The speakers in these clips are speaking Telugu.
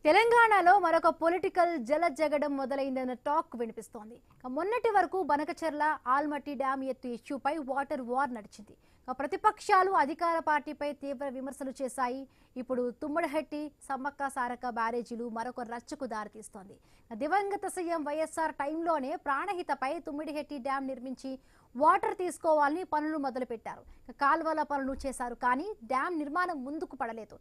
తెలంగాణలో మరొక పొలిటికల్ జలజగడం మొదలైందన్న టాక్ వినిపిస్తోంది. మొన్నటి వరకు బనకచెర్ల ఆల్మట్టి డ్యామ్ ఎత్తు ఇష్యూపై వాటర్ వార్ నడిచింది. ప్రతిపక్షాలు అధికార పార్టీపై తీవ్ర విమర్శలు చేశాయి. ఇప్పుడు తుమ్మడిహెట్టి సమ్మక్క సారక్క బ్యారేజీలు మరొక రచ్చకు దారితీస్తోంది. దివంగత సీఎం వైఎస్ఆర్ టైంలోనే ప్రాణహితపై తుమ్మిడిహెట్టి డ్యామ్ నిర్మించి వాటర్ తీసుకోవాలని పనులు మొదలుపెట్టారు. కాల్వల పనులు చేశారు, కానీ డ్యామ్ నిర్మాణం ముందుకు పడలేదు.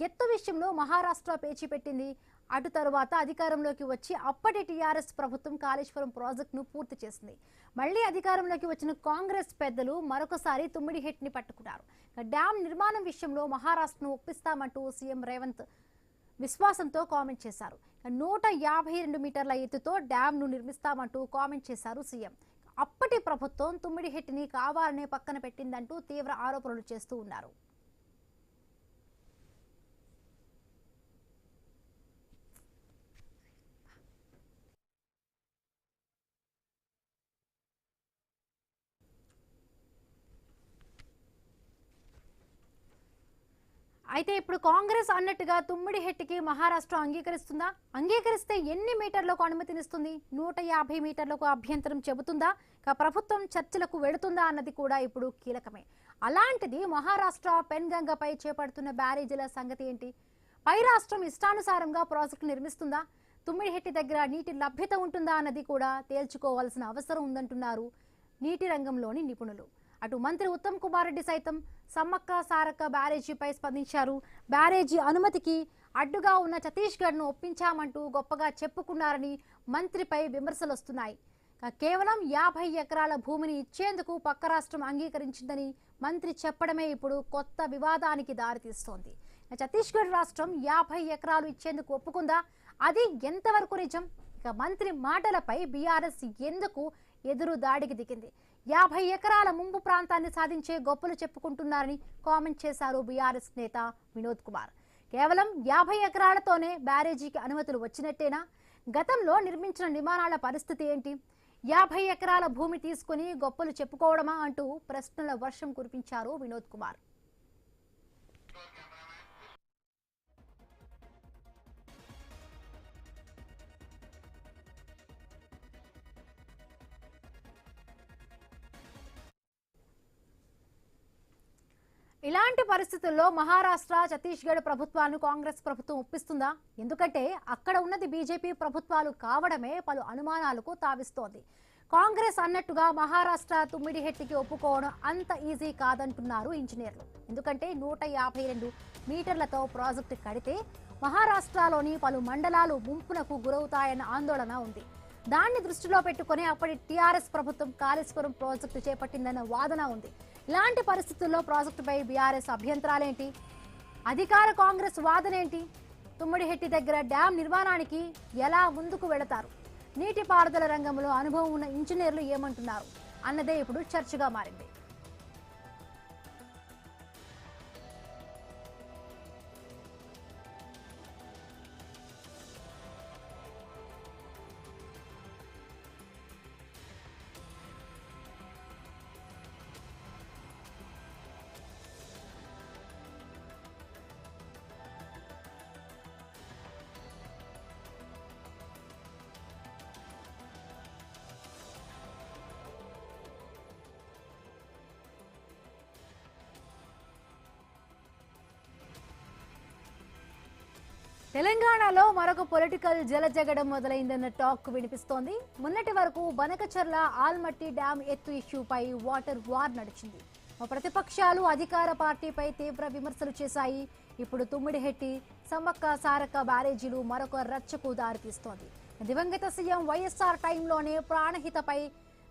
ఎత్తు విషయంలో మహారాష్ట్ర పేచి పెట్టింది. అటు తరువాత అధికారంలోకి వచ్చి అప్పటి టీఆర్ఎస్ ప్రభుత్వం కాళేశ్వరం ప్రాజెక్టును పూర్తి చేసింది. మళ్లీ అధికారంలోకి వచ్చిన కాంగ్రెస్ పెద్దలు మరొకసారి తుమ్మిడిహెట్టిని పట్టుకున్నారు. డ్యామ్ నిర్మాణం విషయంలో మహారాష్ట్రను ఒప్పిస్తామంటూ సీఎం రేవంత్ విశ్వాసంతో కామెంట్ చేశారు. 152 మీటర్ల ఎత్తుతో డ్యామ్ను నిర్మిస్తామంటూ కామెంట్ చేశారు సీఎం. అప్పటి ప్రభుత్వం తుమ్మిడిహెట్టిని కావాలనే పక్కన పెట్టిందంటూ తీవ్ర ఆరోపణలు చేస్తూ ఉన్నారు. అయితే ఇప్పుడు కాంగ్రెస్ అన్నట్టుగా తుమ్మిడిహెట్టికి మహారాష్ట్ర అంగీకరిస్తుందా? అంగీకరిస్తే ఎన్ని మీటర్లకు అనుమతినిస్తుంది? 150 మీటర్లకు అభ్యంతరం చెబుతుందా? ప్రభుత్వం చర్చలకు వెళుతుందా అన్నది కూడా ఇప్పుడు కీలకమే. అలాంటిది మహారాష్ట్ర పెన్గంగపై చేపడుతున్న బ్యారేజీల సంగతి ఏంటి? పై రాష్ట్రం ఇష్టానుసారంగా ప్రాజెక్టు నిర్మిస్తుందా? తుమ్మిడిహెట్టి దగ్గర నీటి లభ్యత ఉంటుందా అన్నది కూడా తేల్చుకోవాల్సిన అవసరం ఉందంటున్నారు నీటి రంగంలోని నిపుణులు. అటు మంత్రి ఉత్తమ్ కుమార్ రెడ్డి సైతం సమ్మక్క సారక్క బ్యారేజీపై స్పందించారు. బ్యారేజీ అనుమతికి అడ్డుగా ఉన్న ఛత్తీస్గఢ్ను ఒప్పించామంటూ గొప్పగా చెప్పుకున్నారని మంత్రిపై విమర్శలు వస్తున్నాయి. కేవలం 50 ఎకరాల భూమిని ఇచ్చేందుకు పక్క రాష్ట్రం అంగీకరించిందని మంత్రి చెప్పడమే ఇప్పుడు కొత్త వివాదానికి దారితీస్తోంది. ఛత్తీస్గఢ్ రాష్ట్రం 50 ఎకరాలు ఇచ్చేందుకు ఒప్పుకుందా? అది ఎంతవరకు నిజం? మంత్రి మాటలపై బీఆర్ఎస్ ఎందుకు ఎదురు దాడికి దిగింది? 50 ఎకరాల ముంపు ప్రాంతాన్ని సాధించే గొప్పలు చెప్పుకుంటున్నారని కామెంట్ చేశారు బీఆర్ఎస్ నేత వినోద్ కుమార్. కేవలం 50 ఎకరాలతోనే బ్యారేజీకి అనుమతులు వచ్చినట్టేనా? గతంలో నిర్మించిన నిర్మాణాల పరిస్థితి ఏంటి? 50 ఎకరాల భూమి తీసుకుని గొప్పలు చెప్పుకోవడమా అంటూ ప్రశ్నల వర్షం కురిపించారు వినోద్ కుమార్. ఇలాంటి పరిస్థితుల్లో మహారాష్ట్ర ఛత్తీస్గఢ్ ప్రభుత్వాలను కాంగ్రెస్ ప్రభుత్వం ఒప్పిస్తుందా? ఎందుకంటే అక్కడ ఉన్నది బీజేపీ ప్రభుత్వాలు కావడమే పలు అనుమానాలకు తావిస్తోంది. కాంగ్రెస్ అన్నట్టుగా మహారాష్ట్ర తుమ్మిడిహెట్టికి ఒప్పుకోవడం అంత ఈజీ కాదంటున్నారు ఇంజనీర్లు. ఎందుకంటే 152 మీటర్లతో ప్రాజెక్టు కడితే మహారాష్ట్రలోని పలు మండలాలు ముంపునకు గురవుతాయన్న ఆందోళన ఉంది. దాన్ని దృష్టిలో పెట్టుకుని అప్పటి టీఆర్ఎస్ ప్రభుత్వం కాళేశ్వరం ప్రాజెక్టు చేపట్టిందన్న వాదన ఉంది. ఇలాంటి పరిస్థితుల్లో ప్రాజెక్టుపై బీఆర్ఎస్ అభ్యంతరాలేంటి? అధికార కాంగ్రెస్ వాదనేంటి? తుమ్మిడిహెట్టి దగ్గర డ్యామ్ నిర్మాణానికి ఎలా ముందుకు వెళతారు? నీటిపారుదల రంగంలో అనుభవం ఉన్న ఇంజనీర్లు ఏమంటున్నారు అన్నదే ఇప్పుడు చర్చగా మారింది. తెలంగాణలో మరొక పొలిటికల్ జలజగడం మొదలైందన్న టాక్ వినిపిస్తోంది. మొన్నటి వరకు బనకచెర్ల ఆల్మట్టి డ్యామ్ ఎత్తు ఇష్యూపై వాటర్ వార్ నడిచింది. ప్రతిపక్షాలు అధికార పార్టీపై తీవ్ర విమర్శలు చేశాయి. ఇప్పుడు తుమ్మిడిహెట్టి సమ్మక్క సారక్క బ్యారేజీలు మరొక రచ్చకు దారితీస్తోంది. దివంగత సీఎం వైఎస్ఆర్ టైంలోనే ప్రాణహితపై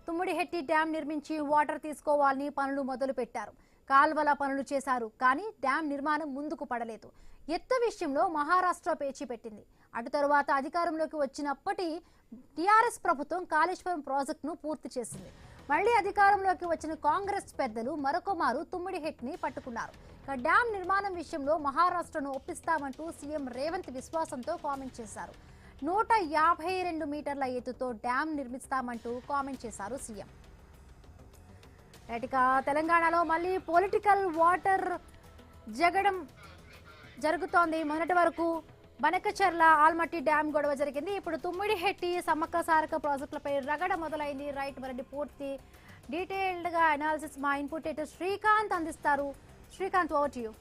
తుమ్మిడిహెట్టి డ్యామ్ నిర్మించి వాటర్ తీసుకోవాలని పనులు మొదలు పెట్టారు. కాల్వల పనులు చేశారు, కానీ డ్యామ్ నిర్మాణం ముందుకు పడలేదు. ఎత్తు విషయంలో మహారాష్ట్ర పేచి పెట్టింది. అటు తరువాత అధికారంలోకి వచ్చినప్పటి టీఆర్ఎస్ ప్రభుత్వం కాళేశ్వరం ప్రాజెక్టును పూర్తి చేసింది. మళ్లీ అధికారంలోకి వచ్చిన కాంగ్రెస్ పెద్దలు మరొకమారు తుమ్మిడిహెట్టిని పట్టుకున్నారు. డ్యామ్ నిర్మాణం విషయంలో మహారాష్ట్రను ఒప్పిస్తామంటూ సీఎం రేవంత్ విశ్వాసంతో కామెంట్ చేశారు. 152 మీటర్ల ఎత్తుతో డ్యామ్ నిర్మిస్తామంటూ కామెంట్ చేశారు సీఎం. తెలంగాణలో మళ్ళీ పొలిటికల్ వాటర్ జగడం జరుగుతోంది. మొన్నటి వరకు బనకచెర్ల ఆల్మట్టి డ్యామ్ గొడవ జరిగింది. ఇప్పుడు తుమ్మిడిహెట్టి సమ్మక్క సారక ప్రాజెక్టులపై రగడ మొదలైంది. రైట్, మరి పూర్తి డీటెయిల్డ్ గా అనాలిసిస్ మా ఇన్పుట్ ఎడిటర్ శ్రీకాంత్ అందిస్తారు. Srikanth, over to you.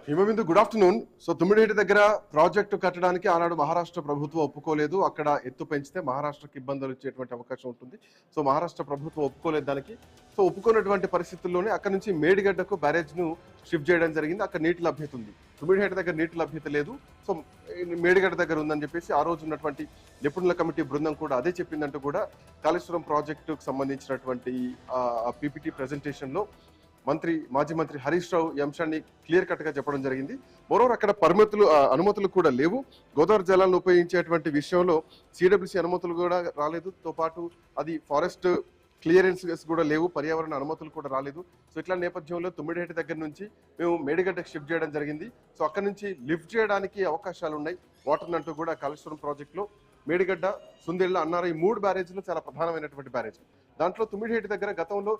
Himabindu, good afternoon. So Tummidihatti దగ్గర ప్రాజెక్టు కట్టడానికి ఆనాడు మహారాష్ట్ర ప్రభుత్వం ఒప్పుకోలేదు. అక్కడ ఎత్తు పెంచితే మహారాష్ట్రకి ఇబ్బందులు వచ్చేటువంటి అవకాశం ఉంటుంది. సో మహారాష్ట్ర ప్రభుత్వం ఒప్పుకోలేదు దానికి. సో ఒప్పుకున్నటువంటి పరిస్థితుల్లోనే అక్కడ నుంచి మేడిగడ్డకు బ్యారేజ్ ను షిఫ్ట్ చేయడం జరిగింది. అక్కడ నీటి లభ్యత ఉంది. తుమ్మిడిహెట్టి దగ్గర నీటి లభ్యత లేదు. సో మేడిగడ్డ దగ్గర ఉందని చెప్పేసి ఆ రోజు ఉన్నటువంటి నిపుణుల కమిటీ బృందం కూడా అదే చెప్పిందంటూ కూడా కాళేశ్వరం ప్రాజెక్టుకు సంబంధించినటువంటి పీపీటీ ప్రెజెంటేషన్ లో మాజీ మంత్రి హరీష్ రావు ఈ అంశాన్ని క్లియర్ కట్ గా చెప్పడం జరిగింది. మరోవర్ అక్కడ అనుమతులు కూడా లేవు. గోదావరి జలాలను ఉపయోగించేటువంటి విషయంలో సిడబ్ల్యూసీ అనుమతులు కూడా రాలేదు. తో పాటు అది ఫారెస్ట్ క్లియరెన్స్ కూడా లేవు, పర్యావరణ అనుమతులు కూడా రాలేదు. సో ఇట్లా నేపథ్యంలో తుమ్మిడిహెట్టి దగ్గర నుంచి మేము మేడిగడ్డకు షిఫ్ట్ చేయడం జరిగింది. సో అక్కడ నుంచి లిఫ్ట్ చేయడానికి అవకాశాలు ఉన్నాయి వాటర్ అంటూ కూడా కాళేశ్వరం ప్రాజెక్ట్ లో మేడిగడ్డ, సుందిళ్ళ, అన్నారు ఈ 3 బ్యారేజ్లు చాలా ప్రధానమైనటువంటి బ్యారేజ్. దాంట్లో తుమ్మిడిహెట్టి దగ్గర గతంలో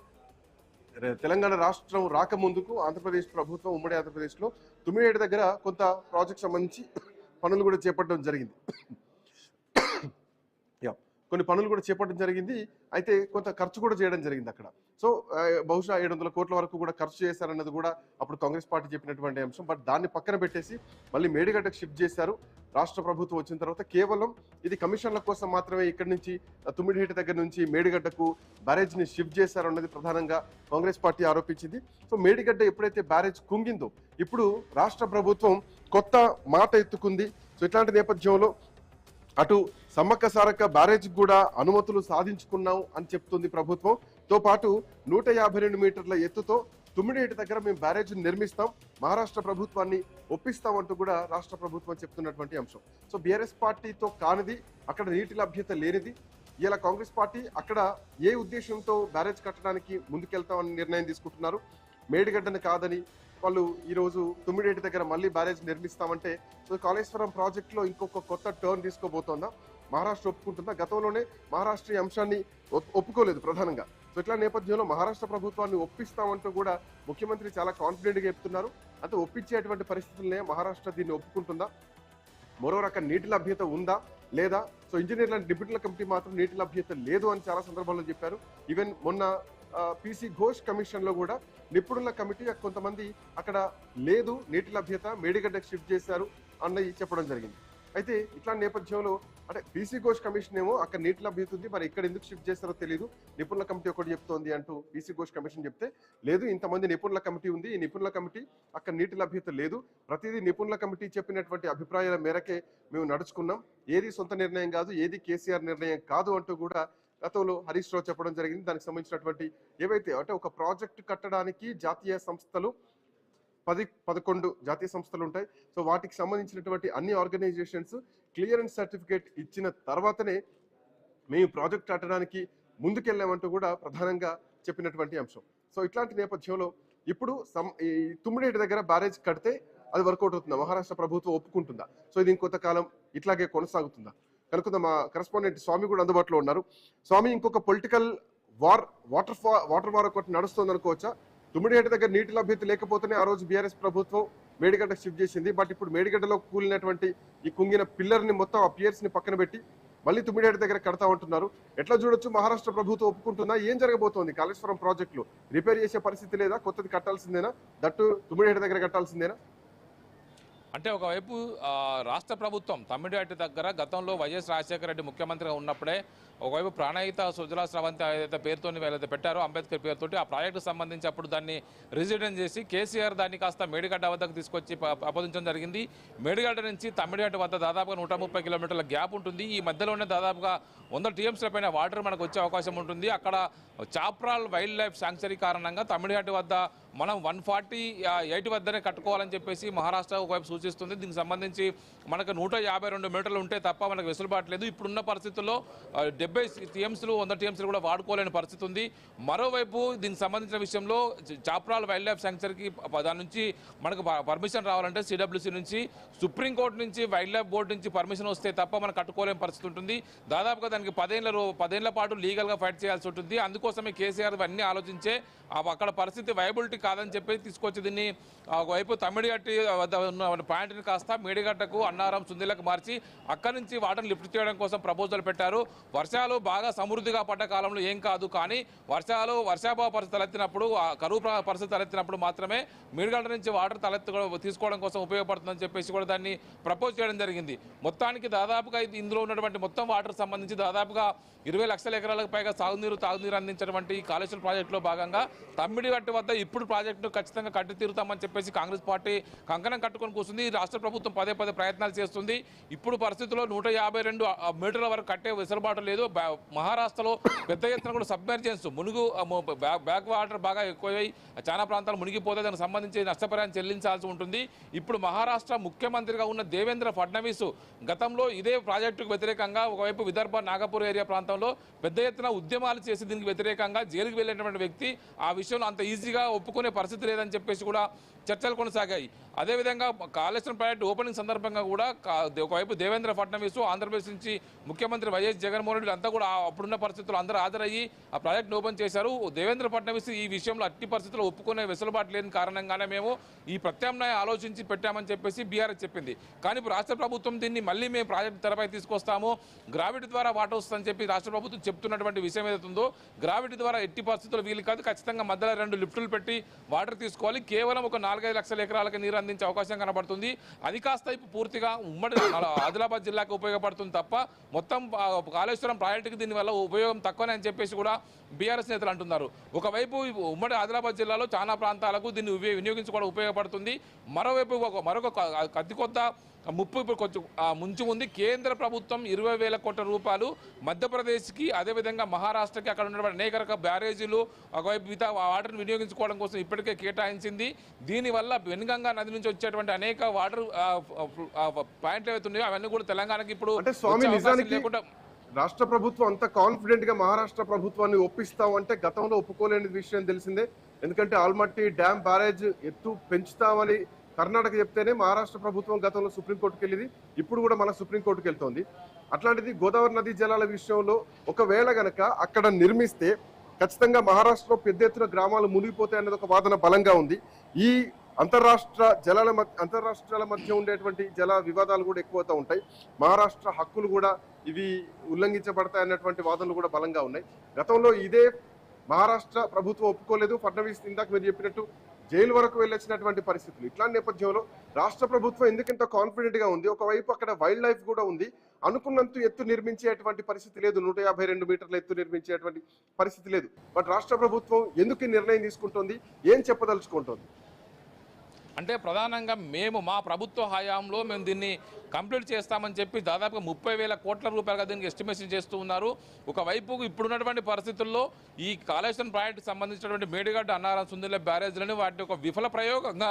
తెలంగాణ రాష్ట్రం రాకముందుకు ఆంధ్రప్రదేశ్ ప్రభుత్వం ఉమ్మడి ఆంధ్రప్రదేశ్ లో తుమ్మిడిహెట్టి దగ్గర కొంత ప్రాజెక్ట్ సంబంధించి పనులు కూడా చేపట్టడం జరిగింది. కొన్ని పనులు కూడా చేపట్టడం జరిగింది. అయితే కొంత ఖర్చు కూడా చేయడం జరిగింది అక్కడ. సో బహుశా 700 కోట్ల వరకు కూడా ఖర్చు చేశారన్నది కూడా అప్పుడు కాంగ్రెస్ పార్టీ చెప్పినటువంటి అంశం. బట్ దాన్ని పక్కన పెట్టేసి మళ్ళీ మేడిగడ్డకు షిఫ్ట్ చేశారు. రాష్ట్ర ప్రభుత్వం వచ్చిన తర్వాత కేవలం ఇది కమిషన్ల కోసం మాత్రమే ఇక్కడి నుంచి తుమ్మిడిహెట్టి దగ్గర నుంచి మేడిగడ్డకు బ్యారేజ్ ని షిఫ్ట్ చేశారు అన్నది ప్రధానంగా కాంగ్రెస్ పార్టీ ఆరోపించింది. సో మేడిగడ్డ ఎప్పుడైతే బ్యారేజ్ కుంగిందో ఇప్పుడు రాష్ట్ర ప్రభుత్వం కొత్త మాట ఎత్తుకుంది. సో ఇట్లాంటి నేపథ్యంలో అటు సమ్మక్క సారక్క బ్యారేజ్ కూడా అనుమతులు సాధించుకున్నాం అని చెప్తుంది ప్రభుత్వం. తో పాటు 152 మీటర్ల ఎత్తుతో తుమ్మిడిహెట్టి దగ్గర మేము బ్యారేజ్ నిర్మిస్తాం, మహారాష్ట్ర ప్రభుత్వాన్ని ఒప్పిస్తామంటూ కూడా రాష్ట్ర ప్రభుత్వం చెప్తున్నటువంటి అంశం. సో బీఆర్ఎస్ పార్టీతో కానిది, అక్కడ నీటి లభ్యత లేనిది, ఇలా కాంగ్రెస్ పార్టీ అక్కడ ఏ ఉద్దేశంతో బ్యారేజ్ కట్టడానికి ముందుకెళ్తామని నిర్ణయం తీసుకుంటున్నారు. మేడిగడ్డని కాదని వాళ్ళు ఈ రోజు తుమ్మిడిహెట్టి దగ్గర మళ్ళీ బ్యారేజ్ నిర్మిస్తామంటే సో కాళేశ్వరం ప్రాజెక్ట్ లో ఇంకొక కొత్త టర్న్ తీసుకోబోతోందా? మహారాష్ట్ర ఒప్పుకుంటుందా? గతంలోనే మహారాష్ట్ర ఈ అంశాన్ని ఒప్పుకోలేదు ప్రధానంగా. సో ఇట్లా నేపథ్యంలో మహారాష్ట్ర ప్రభుత్వాన్ని ఒప్పిస్తామంటూ కూడా ముఖ్యమంత్రి చాలా కాన్ఫిడెంట్ గా చెప్తున్నారు. అంటే ఒప్పించేటువంటి పరిస్థితులనే మహారాష్ట్ర దీన్ని ఒప్పుకుంటుందా? మరోవర్ అక్కడ నీటి లభ్యత ఉందా లేదా? సో ఇంజనీర్ల డిప్యూటీల కమిటీ మాత్రం నీటి లభ్యత లేదు అని చాలా సందర్భాల్లో చెప్పారు. ఈవెన్ మొన్న పీసీ ఘోష్ కమిషన్ లో కూడా నిపుణుల కమిటీ కొంతమంది అక్కడ లేదు నీటి లభ్యత, మేడిగడ్డకు షిఫ్ట్ చేశారు అన్నది చెప్పడం జరిగింది. అయితే ఇట్లా నేపథ్యంలో అంటే పీసీ ఘోష్ కమిషన్ ఏమో అక్కడ నీటి లభ్యత ఉంది, మరి ఇక్కడ ఎందుకు షిఫ్ట్ చేస్తారో తెలియదు, నిపుణుల కమిటీ ఒకటి చెప్తోంది అంటూ పీసీ ఘోష్ కమిషన్ చెప్తే, లేదు ఇంతమంది నిపుణుల కమిటీ ఉంది, ఈ నిపుణుల కమిటీ అక్కడ నీటి లభ్యత లేదు, ప్రతిదీ నిపుణుల కమిటీ చెప్పినటువంటి అభిప్రాయాల మేరకే మేము నడుచుకున్నాం, ఏది సొంత నిర్ణయం కాదు, ఏది కేసీఆర్ నిర్ణయం కాదు అంటూ కూడా గతంలో హరీష్ రావు చెప్పడం జరిగింది. దానికి సంబంధించినటువంటి ఏవైతే అంటే ఒక ప్రాజెక్ట్ కట్టడానికి జాతీయ సంస్థలు 10-11 జాతీయ సంస్థలు ఉంటాయి. సో వాటికి సంబంధించినటువంటి అన్ని ఆర్గనైజేషన్స్ క్లియరెన్స్ సర్టిఫికేట్ ఇచ్చిన తర్వాతనే మేము ప్రాజెక్ట్ కట్టడానికి ముందుకెళ్ళామంటూ కూడా ప్రధానంగా చెప్పినటువంటి అంశం. సో ఇట్లాంటి నేపథ్యంలో ఇప్పుడు ఈ తుమ్మిడిహెట్టి దగ్గర బ్యారేజ్ కడితే అది వర్కౌట్ అవుతుందా? మహారాష్ట్ర ప్రభుత్వం ఒప్పుకుంటుందా? సో ఇది ఇంకొంతకాలం ఇట్లాగే కొనసాగుతుందా? కనుక మా కరెస్పాండెంట్ స్వామి కూడా అందుబాటులో ఉన్నారు. స్వామి, ఇంకొక పొలిటికల్ వాటర్ వార్ ఒకటి నడుస్తుంది అనుకోవచ్చా? తుమ్మిడిహెట్టి దగ్గర నీటి లభ్యత లేకపోతేనే ఆ రోజు బీఆర్ఎస్ ప్రభుత్వం మేడిగడ్డకు షిఫ్ట్ చేసింది. బట్ ఇప్పుడు మేడిగడ్డలో కూలినటువంటి ఈ కుంగిన పిల్లర్ ని మొత్తం ఆ పియర్స్ ని పక్కన పెట్టి మళ్ళీ తుమ్మిడిహెట్టి దగ్గర కడతా ఉంటున్నారు. ఎట్లా చూడొచ్చు? మహారాష్ట్ర ప్రభుత్వం ఒప్పుకుంటుందా? ఏం జరగబోతోంది? కాళేశ్వరం ప్రాజెక్టులు రిపేర్ చేసే పరిస్థితి లేదా? కొత్తది కట్టాల్సిందేనా? దట్టు తుమ్మిడిహెట్టి దగ్గర కట్టాల్సిందేనా? అంటే ఒకవైపు రాష్ట్ర ప్రభుత్వం తుమ్మిడిహెట్టి దగ్గర గతంలో వైఎస్ రాజశేఖర రెడ్డి ముఖ్యమంత్రిగా ఉన్నప్పుడే ఒకవైపు ప్రాణహిత సుజలా స్రవంతి ఏదైతే పేరుతో వీళ్ళైతే పెట్టారో అంబేద్కర్ పేరుతోటి ఆ ప్రాజెక్టుకు సంబంధించి అప్పుడు దాన్ని రెసిడెంట్ చేసి కేసీఆర్ దాన్ని కాస్త మేడిగడ్డ వద్దకు తీసుకొచ్చి అప్పగించడం జరిగింది. మేడిగడ్డ నుంచి తుమ్మిడిహెట్టి వద్ద దాదాపుగా 130 కిలోమీటర్ల గ్యాప్ ఉంటుంది. ఈ మధ్యలోనే దాదాపుగా 100 టీఎంసీల పైన వాటర్ మనకు వచ్చే అవకాశం ఉంటుంది. అక్కడ చాప్రాల్ వైల్డ్ లైఫ్ శాంక్చురీ కారణంగా తుమ్మిడిహెట్టి వద్ద మనం 148 వద్దనే కట్టుకోవాలని చెప్పేసి మహారాష్ట్ర ఒకవైపు సూచిస్తుంది. దీనికి సంబంధించి మనకు 152 మీటర్లు ఉంటే తప్ప మనకు వెసులుబాటు లేదు. ఇప్పుడున్న పరిస్థితుల్లో 70 టీఎంసీలు 100 టీఎంసీలు కూడా వాడుకోలేని పరిస్థితి ఉంది. మరోవైపు దీనికి సంబంధించిన విషయంలో చాప్రాల్ వైల్డ్ లైఫ్ శాంక్చురీకి దాని నుంచి మనకు పర్మిషన్ రావాలంటే సిడబ్ల్యూసీ నుంచి, సుప్రీంకోర్టు నుంచి, వైల్డ్ లైఫ్ బోర్డు నుంచి పర్మిషన్ వస్తే తప్ప మనం కట్టుకోలేని పరిస్థితి ఉంటుంది. దాదాపుగా దానికి 10 ఏళ్ల పాటు లీగల్గా ఫైట్ చేయాల్సి ఉంటుంది. అందుకోసమే కేసీఆర్ అన్ని ఆలోచించే అక్కడ పరిస్థితి వైబిలిటీ కాదని చెప్పి తీసుకొచ్చి దీన్ని ఒకవైపు తమ్మిడిగట్టి వద్ద ఉన్న పాయింట్ని కాస్త మేడిగట్టకు అన్నారం సుందిలకు మార్చి అక్కడి నుంచి వాటర్ని లిఫ్ట్ చేయడం కోసం ప్రపోజల్ పెట్టారు. వర్షాలు బాగా సమృద్ధిగా పడ్డ కాలంలో ఏం కాదు, కానీ వర్షాభావ పరిస్థితి తలెత్తినప్పుడు కరువు పరిస్థితి తలెత్తినప్పుడు మాత్రమే మేడిగడ్డ నుంచి వాటర్ తీసుకోవడం కోసం ఉపయోగపడుతుందని చెప్పేసి కూడా దాన్ని ప్రపోజ్ చేయడం జరిగింది. మొత్తానికి దాదాపుగా ఇందులో ఉన్నటువంటి మొత్తం వాటర్ సంబంధించి దాదాపుగా 20 లక్షల ఎకరాలకు పైగా తాగునీరు అందించినటువంటి ఈ కాళేశ్వరం ప్రాజెక్టులో భాగంగా తమ్మిడిగట్టు వద్ద ఇప్పుడు ప్రాజెక్టును ఖచ్చితంగా కట్టి తీరుతామని చెప్పేసి కాంగ్రెస్ పార్టీ కంకణం కట్టుకొని కూర్చుంది. రాష్ట్ర ప్రభుత్వం పదే ప్రయత్నాలు చేస్తుంది. ఇప్పుడు పరిస్థితుల్లో 152 మీటర్ల వరకు కట్టే వెసులుబాటు లేదు. మహారాష్ట్రలో పెద్ద ఎత్తున కూడా సబ్మెర్జెన్స్ బ్యాక్ వాటర్ బాగా ఎక్కువై చాలా ప్రాంతాలు మునిగిపోతే దానికి సంబంధించి నష్టపరిహారం చెల్లించాల్సి ఉంటుంది. ఇప్పుడు మహారాష్ట్ర ముఖ్యమంత్రిగా ఉన్న దేవేంద్ర ఫడ్నవీస్ గతంలో ఇదే ప్రాజెక్టుకు వ్యతిరేకంగా ఒకవైపు విదర్భ నాగపూర్ ఏరియా ప్రాంతంలో పెద్ద ఎత్తున ఉద్యమాలు చేసి దీనికి వ్యతిరేకంగా జైలుకు వెళ్ళినటువంటి వ్యక్తి ఆ విషయంలో అంత ఈజీగా ఒప్పుకునే పరిస్థితి లేదని చెప్పేసి కూడా చర్చలు కొనసాగాయి. అదేవిధంగా కాళేశ్వరం ప్రాజెక్టు ఓపెనింగ్ సందర్భంగా కూడా ఒకవైపు దేవేంద్ర ఫడ్నవీస్, ఆంధ్రప్రదేశ్ నుంచి ముఖ్యమంత్రి వైఎస్ జగన్మోహన్ రెడ్డి అంతా కూడా అప్పుడున్న పరిస్థితులు అందరూ హాజరయ్యి ఆ ప్రాజెక్టును ఓపెన్ చేశారు. దేవేంద్ర ఫడ్నవీస్ ఈ విషయంలో అట్టి పరిస్థితుల్లో ఒప్పుకునే వెసులుబాటు లేని కారణంగానే మేము ఈ ప్రత్యామ్నాయం ఆలోచించి పెట్టామని చెప్పేసి బీఆర్ఎస్ చెప్పింది. కానీ ఇప్పుడు రాష్ట్ర ప్రభుత్వం దీన్ని మళ్ళీ మేము ప్రాజెక్టు తెరపై తీసుకొస్తాము, గ్రావిటీ ద్వారా వాటర్ వస్తుందని చెప్పి రాష్ట్ర ప్రభుత్వం చెప్తున్నటువంటి విషయం ఏదైతుందో గ్రావిటీ ద్వారా ఎట్టి పరిస్థితుల్లో వీలు కాదు, ఖచ్చితంగా మధ్యలో 2 లిఫ్టులు పెట్టి వాటర్ తీసుకోవాలి. కేవలం ఒక 4-5 లక్షల ఎకరాలకు నీరు అందించే అవకాశం కనబడుతుంది. అది కాస్త ఇప్పుడు పూర్తిగా ఉమ్మడి ఆదిలాబాద్ జిల్లాకు ఉపయోగపడుతుంది తప్ప మొత్తం కాళేశ్వరం ప్రాజెక్టుకి దీనివల్ల ఉపయోగం తక్కువనే అని చెప్పేసి కూడా బీఆర్ఎస్ నేతలు అంటున్నారు. ఒకవైపు ఉమ్మడి ఆదిలాబాద్ జిల్లాలో చాలా ప్రాంతాలకు దీన్ని వినియోగించుకోవడం ఉపయోగపడుతుంది. మరొక అతి కొత్త ముప్పు ఇప్పుడు కొంచెం ముంచి ఉంది. కేంద్ర ప్రభుత్వం 20,000 కోట్ల రూపాయలు మధ్యప్రదేశ్కి, అదేవిధంగా మహారాష్ట్రకి అక్కడ ఉన్నటువంటి అనేక రకాల బ్యారేజీలు ఒకవైపు మిగతా వాటర్ని వినియోగించుకోవడం కోసం ఇప్పటికే కేటాయించింది. దీనివల్ల వెనుగంగా నది నుంచి వచ్చేటువంటి అనేక వాటర్ పాయింట్లు ఏవైతే ఉన్నాయో అవన్నీ కూడా తెలంగాణకి ఇప్పుడు లేకుండా రాష్ట్ర ప్రభుత్వం అంత కాన్ఫిడెంట్ గా మహారాష్ట్ర ప్రభుత్వాన్ని ఒప్పిస్తామంటే గతంలో ఒప్పుకోలేని విషయం తెలిసిందే. ఎందుకంటే ఆల్మట్టి డ్యామ్ బ్యారేజ్ ఎత్తు పెంచుతామని కర్ణాటక చెప్తేనే మహారాష్ట్ర ప్రభుత్వం గతంలో సుప్రీంకోర్టుకు వెళ్ళింది, ఇప్పుడు కూడా మన సుప్రీంకోర్టుకు వెళ్తోంది. అట్లాంటిది గోదావరి నదీ జలాల విషయంలో ఒకవేళ గనక అక్కడ నిర్మిస్తే ఖచ్చితంగా మహారాష్ట్రలో పెద్ద ఎత్తున గ్రామాలు మునిగిపోతాయి అన్నది ఒక వాదన బలంగా ఉంది. ఈ అంతర్రాష్ట్రాల మధ్య ఉండేటువంటి జల వివాదాలు కూడా ఎక్కువగా ఉంటాయి. మహారాష్ట్ర హక్కులు కూడా ఇవి ఉల్లంఘించబడతాయి అన్నటువంటి వాదనలు కూడా బలంగా ఉన్నాయి. గతంలో ఇదే మహారాష్ట్ర ప్రభుత్వం ఒప్పుకోలేదు. ఫడ్నవీస్ ఇందాక మీరు చెప్పినట్టు జైలు వరకు వెళ్ళొచ్చినటువంటి పరిస్థితులు. ఇట్లాంటి నేపథ్యంలో రాష్ట్ర ప్రభుత్వం ఎందుకంత కాన్ఫిడెంట్ గా ఉంది? ఒకవైపు అక్కడ వైల్డ్ లైఫ్ కూడా ఉంది. అనుకున్నంత ఎత్తు నిర్మించేటువంటి పరిస్థితి లేదు, 152 మీటర్ల ఎత్తు నిర్మించేటువంటి పరిస్థితి లేదు. బట్ రాష్ట్ర ప్రభుత్వం ఎందుకు నిర్ణయం తీసుకుంటోంది, ఏం చెప్పదలుచుకుంటోంది? అంటే ప్రధానంగా మా ప్రభుత్వ హయాంలో మేము దీన్ని కంప్లీట్ చేస్తామని చెప్పి దాదాపుగా 30,000 కోట్ల రూపాయలుగా దీనికి ఎస్టిమేషన్ చేస్తూ ఉన్నారు. ఒకవైపు ఇప్పుడున్నటువంటి పరిస్థితుల్లో ఈ కాళేశ్వరం ప్రాజెక్టుకు సంబంధించినటువంటి మేడిగడ్డ, అన్నారం, సుందిల బ్యారేజ్లను వాటి ఒక విఫల ప్రయోగంగా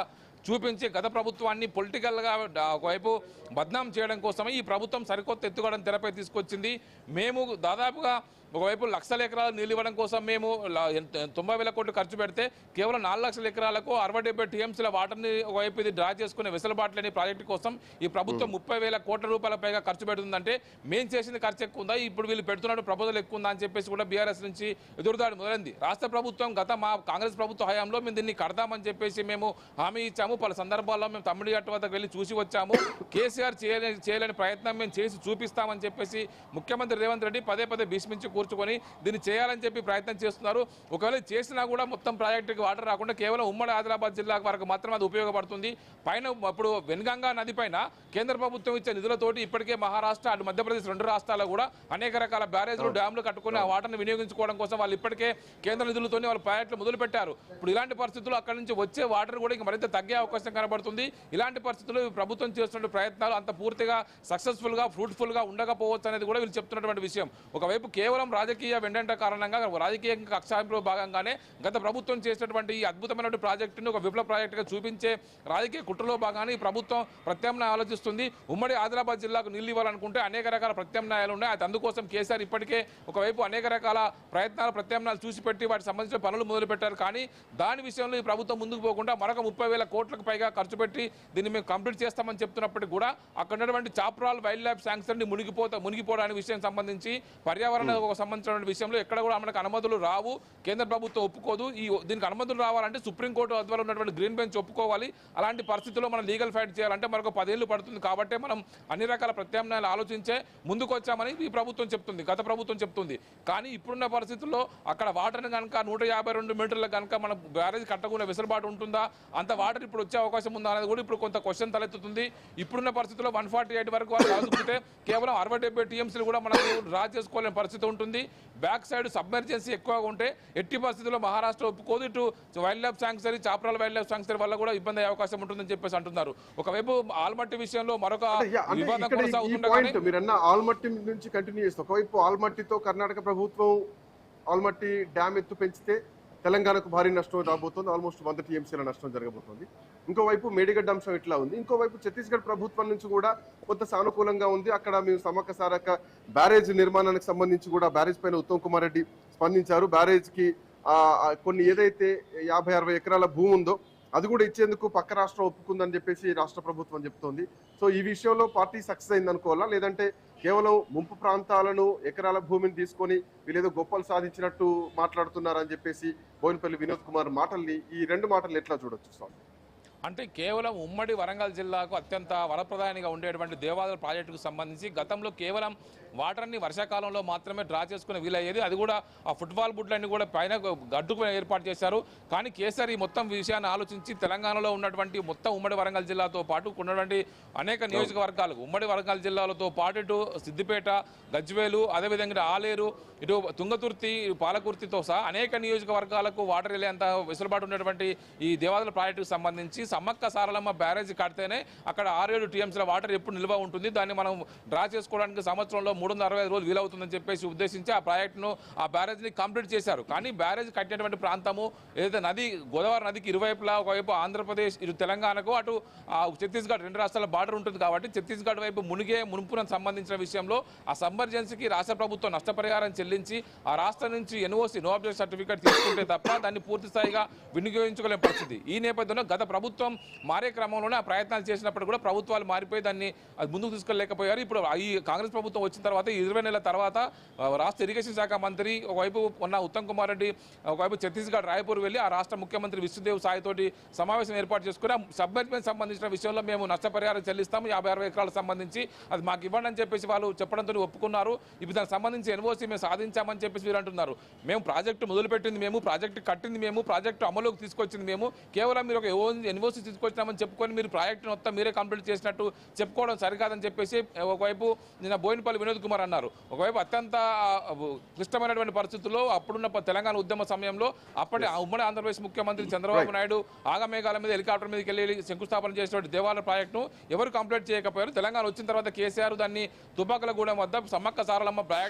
చూపించి గత ప్రభుత్వాన్ని పొలిటికల్గా ఒకవైపు బద్నాం చేయడం కోసమే ఈ ప్రభుత్వం సరికొత్త ఎత్తుగడను తెరపై తీసుకొచ్చింది. మేము దాదాపుగా ఒకవైపు లక్షల ఎకరాలు నీళ్ళు ఇవ్వడం కోసం మేము 90,000 కోట్లు ఖర్చు పెడితే కేవలం 4 లక్షల ఎకరాలకు 60-70 టీఎంసీల వాటర్ని ఒకవైపు ఇది డ్రా చేసుకునే వెసులుబాటు లేని ప్రాజెక్టు కోసం ఈ ప్రభుత్వం 30,000 కోట్ల రూపాయల పైగా ఖర్చు పెడుతుందంటే మేము చేసింది ఖర్చు ఎక్కువ ఉందా, ఇప్పుడు వీళ్ళు పెడుతున్నట్టు ప్రపోజల్ ఎక్కువ ఉందా అని చెప్పేసి కూడా బీఆర్ఎస్ నుంచి ఎదురుదాడి మొదలైంది. రాష్ట్ర ప్రభుత్వం మా కాంగ్రెస్ ప్రభుత్వ హయాంలో మేము దీన్ని కడతామని చెప్పేసి మేము హామీ ఇచ్చాము. పలు సందర్భాల్లో మేము తమ్మిడిగట్టు వద్దకు వెళ్ళి చూసి వచ్చాము. కేసీఆర్ చేయలేని ప్రయత్నం మేము చేసి చూపిస్తామని చెప్పేసి ముఖ్యమంత్రి రేవంత్ రెడ్డి పదే భీష్మించి కూర్చుకొని దీన్ని చేయాలని చెప్పి ప్రయత్నం చేస్తున్నారు. ఒకవేళ చేసినా కూడా మొత్తం ప్రాజెక్టుకి వాటర్ రాకుండా కేవలం ఉమ్మడి ఆదిలాబాద్ జిల్లా వరకు మాత్రమే అది ఉపయోగపడుతుంది. పైన ఇప్పుడు వెనుగంగా నది పైన కేంద్ర ప్రభుత్వం ఇచ్చే నిధులతోటి ఇప్పటికే మహారాష్ట్ర అటు మధ్యప్రదేశ్ 2 రాష్ట్రాల్లో కూడా అనేక రకాల బ్యారేజ్లు, డ్యామ్లు కట్టుకుని ఆ వాటర్ని వినియోగించుకోవడం కోసం వాళ్ళు ఇప్పటికే కేంద్ర నిధులతోనే వాళ్ళు ప్రాజెక్టులు మొదలు పెట్టారు. ఇప్పుడు ఇలాంటి పరిస్థితుల్లో అక్కడి నుంచి వచ్చే వాటర్ కూడా ఇంకా మరింత తగ్గే అవకాశం కనబడుతుంది. ఇలాంటి పరిస్థితుల్లో ప్రభుత్వం చేస్తున్న ప్రయత్నాలు అంత పూర్తిగా సక్సెస్ఫుల్గా, ఫ్రూట్ఫుల్గా ఉండకపోవచ్చు అనేది కూడా వీళ్ళు చెప్తున్నటువంటి విషయం. ఒకవైపు కేవలం రాజకీయ వెండంట కారణంగా రాజకీయ కక్షాంలో భాగంగానే గత ప్రభుత్వం చేసినటువంటి ఈ అద్భుతమైన ప్రాజెక్టును ఒక విప్లవ ప్రాజెక్టుగా చూపించే రాజకీయ కుట్రలో భాగాన్ని ఈ ప్రభుత్వం ప్రత్యామ్నాయం ఆలోచిస్తుంది. ఉమ్మడి ఆదిలాబాద్ జిల్లాకు నీళ్ళు ఇవ్వాలనుకుంటే అనేక రకాల ప్రత్యామ్నాయాలు ఉన్నాయి. అది అందుకోసం కేసీఆర్ ఇప్పటికే ఒకవైపు అనేక రకాల ప్రత్యామ్నాయాలు చూసి పెట్టి వాటికి సంబంధించిన పనులు మొదలుపెట్టారు. కానీ దాని విషయంలో ఈ ప్రభుత్వం ముందుకు పోకుండా మరొక 30,000 కోట్లకు పైగా ఖర్చు పెట్టి దీన్ని మేము కంప్లీట్ చేస్తామని చెప్తున్నప్పటికీ కూడా అక్కడ ఉన్నటువంటి చాప్రాల్ వైల్డ్ లైఫ్ శాంక్చురీని మునిగిపోవడానికి విషయం సంబంధించి పర్యావరణ సంబంధించిన విషయంలో ఎక్కడ కూడా మనకు అనుమతులు రావు, కేంద్ర ప్రభుత్వం ఒప్పుకోదు. దీనికి అనుమతులు రావాలంటే సుప్రీంకోర్టు ద్వారా ఉన్నటువంటి గ్రీన్ బెంచ్ ఒప్పుకోవాలి. అలాంటి పరిస్థితుల్లో మనం లీగల్ ఫైట్ చేయాలంటే మనకు 10 ఏళ్ళు పడుతుంది. కాబట్టి మనం అన్ని రకాల ప్రత్యామ్నాయాలు ఆలోచించే ముందుకు వచ్చామని ఈ ప్రభుత్వం చెప్తుంది, గత ప్రభుత్వం చెప్తుంది. కానీ ఇప్పుడున్న పరిస్థితుల్లో అక్కడ వాటర్ని కనుక 152 మీటర్లకు కనుక మనం బ్యారేజ్ కట్టకుండా వెసులుబాటు ఉంటుందా, అంత వాటర్ ఇప్పుడు వచ్చే అవకాశం ఉందా అనేది కూడా ఇప్పుడు కొంత క్వశ్చన్ తలెత్తుతుంది. ఇప్పుడున్న పరిస్థితుల్లో 148 వరకు వాళ్ళు రాసుకుంటే కేవలం 60-70 టీఎంసీలు కూడా మనకు డ్రా చేసుకోలేని పరిస్థితి ఉంటుంది. బ్యాక్ సైడ్ సబ్మెర్జెన్సీ ఎక్కువగా ఉంటే ఎట్టి పరిస్థితుల్లో మహారాష్ట్ర ఒప్పుకోదు. ఇటు wild life sanctuary, Chaprala wild life sanctuary వల్ల కూడా ఇబ్బంది అయ్యే అవకాశం ఉంటుందని చెప్పేసి అంటున్నారు. ఒకవైపు ఆల్మట్టి విషయంలో మరొక వివాదం కొనసాగుతుండగానే మీరన్న ఆల్మట్టి నుంచి కంటిన్యూ చేస్తే, ఒకవైపు ఆల్మట్టితో కర్ణాటక ప్రభుత్వం ఆల్మట్టి డ్యామ్ ఎత్తు పెంచితే తెలంగాణకు భారీ నష్టం రాబోతుంది. ఆల్మోస్ట్ 100 టీఎంసీల నష్టం జరగబోతోంది. ఇంకోవైపు మేడిగడ్డ అంశం ఇట్లా ఉంది. ఇంకోవైపు ఛత్తీస్గఢ్ ప్రభుత్వం నుంచి కూడా కొంత సానుకూలంగా ఉంది. అక్కడ మేము సమ్మక్క సారక్క బ్యారేజ్ నిర్మాణానికి సంబంధించి కూడా బ్యారేజ్ పైన ఉత్తమ్ కుమార్ రెడ్డి స్పందించారు. బ్యారేజ్ కి కొన్ని ఏదైతే 50-60 ఎకరాల భూమి ఉందో అది కూడా ఇచ్చేందుకు పక్క రాష్ట్రం ఒప్పుకుందని చెప్పేసి రాష్ట్ర ప్రభుత్వం చెప్తోంది. సో ఈ విషయంలో పార్టీ సక్సెస్ అయింది అనుకోవాలా, లేదంటే కేవలం ముంపు ప్రాంతాలను ఎకరాల భూమిని తీసుకొని వీళ్ళేదో గొప్పలు సాధించినట్టు మాట్లాడుతున్నారని చెప్పేసి బోయినపల్లి వినోద్ కుమార్ మాటల్ని, ఈ 2 మాటలు ఎట్లా చూడొచ్చు స్వామి? అంటే కేవలం ఉమ్మడి వరంగల్ జిల్లాకు అత్యంత వరప్రదానిగా ఉండేటువంటి దేవాలయ ప్రాజెక్టుకు సంబంధించి గతంలో కేవలం వాటర్ని వర్షాకాలంలో మాత్రమే డ్రా చేసుకునే వీలయ్యేది. అది కూడా ఆ ఫుట్బాల్ బుట్లన్నీ కూడా పైన గడ్డుకు ఏర్పాటు చేశారు. కానీ కేసీఆర్ ఈ మొత్తం విషయాన్ని ఆలోచించి తెలంగాణలో ఉన్నటువంటి మొత్తం ఉమ్మడి వరంగల్ జిల్లాతో పాటు ఉన్నటువంటి అనేక నియోజకవర్గాలకు, ఉమ్మడి వరంగల్ జిల్లాలతో పాటు ఇటు సిద్దిపేట, గజ్వేలు, అదేవిధంగా ఆలేరు, ఇటు తుంగతుర్తి, పాలకుర్తితో సహా అనేక నియోజకవర్గాలకు వాటర్ వెళ్ళేంత వెసులుబాటు ఉన్నటువంటి ఈ దేవాలయ ప్రాజెక్టుకు సంబంధించి సమ్మక్క సారలమ్మ బ్యారేజ్ కడితేనే అక్కడ 6-7 టీఎంసీల వాటర్ ఎప్పుడు నిల్వ ఉంటుంది. దాన్ని మనం డ్రా చేసుకోవడానికి సంవత్సరంలో 365 రోజులు వీలవుతుందని చెప్పేసి ఉద్దేశించి ఆ ప్రాజెక్టును, ఆ బ్యారేజ్ని కంప్లీట్ చేశారు. కానీ బ్యారేజ్ కట్టినటువంటి ప్రాంతము ఏదైతే నది, గోదావరి నదికి ఇరువైపులా, ఒకవైపు ఆంధ్రప్రదేశ్, ఇటు తెలంగాణకు, అటు ఛత్తీస్గఢ్ 2 రాష్ట్రాల బార్డర్ ఉంటుంది. కాబట్టి ఛత్తీస్గఢ్ వైపు మునుపునకు సంబంధించిన విషయంలో ఆ సబ్మర్జెన్సీకి రాష్ట్ర ప్రభుత్వం నష్టపరిహారం చెల్లించి ఆ రాష్ట్రం నుంచి ఎన్ఓసి, నో అబ్జెక్షన్ సర్టిఫికేట్ తీసుకుంటే తప్ప దాన్ని పూర్తి స్థాయిగా వినియోగించుకోలేని పరిస్థితి. ఈ నేపథ్యంలో గత ప్రభుత్వం మారే క్రమంలోనే ఆ ప్రయత్నాలు చేసినప్పుడు కూడా ప్రభుత్వాలు మారిపోయి దాన్ని అది ముందుకు తీసుకెళ్ళలేకపోయారు. ఇప్పుడు ఈ కాంగ్రెస్ ప్రభుత్వం వచ్చిన తర్వాత 20 నెలల తర్వాత రాష్ట్ర ఇరిగేషన్ శాఖ మంత్రి ఒకవైపు ఉన్న ఉత్తమ్ కుమార్ రెడ్డి ఒకవైపు ఛత్తీస్గఢ్ రాయ్పూర్ వెళ్ళి ఆ రాష్ట్ర ముఖ్యమంత్రి విష్ణుదేవ్ సాయితోటి సమావేశం ఏర్పాటు చేసుకుని సబ్మెర్జ్మెంట్ సంబంధించిన విషయంలో మేము నష్టపరిహారం చెల్లిస్తాము 50-60 ఎకరాలకు సంబంధించి, అది మాకు ఇవ్వండి అని చెప్పేసి వాళ్ళు చెప్పడంతో ఒప్పుకున్నారు. ఇప్పుడు దానికి సంబంధించి ఎన్ఓసి మేము సాధించామని చెప్పేసి వీరు అంటున్నారు. మేము ప్రాజెక్టు మొదలుపెట్టింది మేము, ప్రాజెక్టు కట్టింది మేము, ప్రాజెక్టు అమలులోకి తీసుకొచ్చింది మేము, కేవలం మీరు ఒక ఎన్ఓసి తీసుకొచ్చినామని చెప్పుకొని మీరు ప్రాజెక్టును మొత్తం మీరే కంప్లీట్ చేసినట్టు చెప్పుకోవడం సరికాదని చెప్పేసి ఒకవైపు నిన్న బోయినపల్లి వినోద్ కుమార్ అన్నారు. ఒకవైపు అత్యంత క్లిష్టమైనటువంటి పరిస్థితుల్లో అప్పుడున్న తెలంగాణ ఉద్యమ సమయంలో అప్పటి ఉమ్మడి ఆంధ్రప్రదేశ్ ముఖ్యమంత్రి చంద్రబాబు నాయుడు ఆగమేఘాల మీద హెలికాప్టర్ మీదకి వెళ్ళి శంకుస్థాపన చేసినటువంటి దేవాలయ ప్రాజెక్టును ఎవరు కంప్లీట్ చేయకపోయారు. తెలంగాణ వచ్చిన తర్వాత కేసీఆర్ దాన్ని తుపాకులగూడెం వద్ద సమ్మక్క సారలమ్మ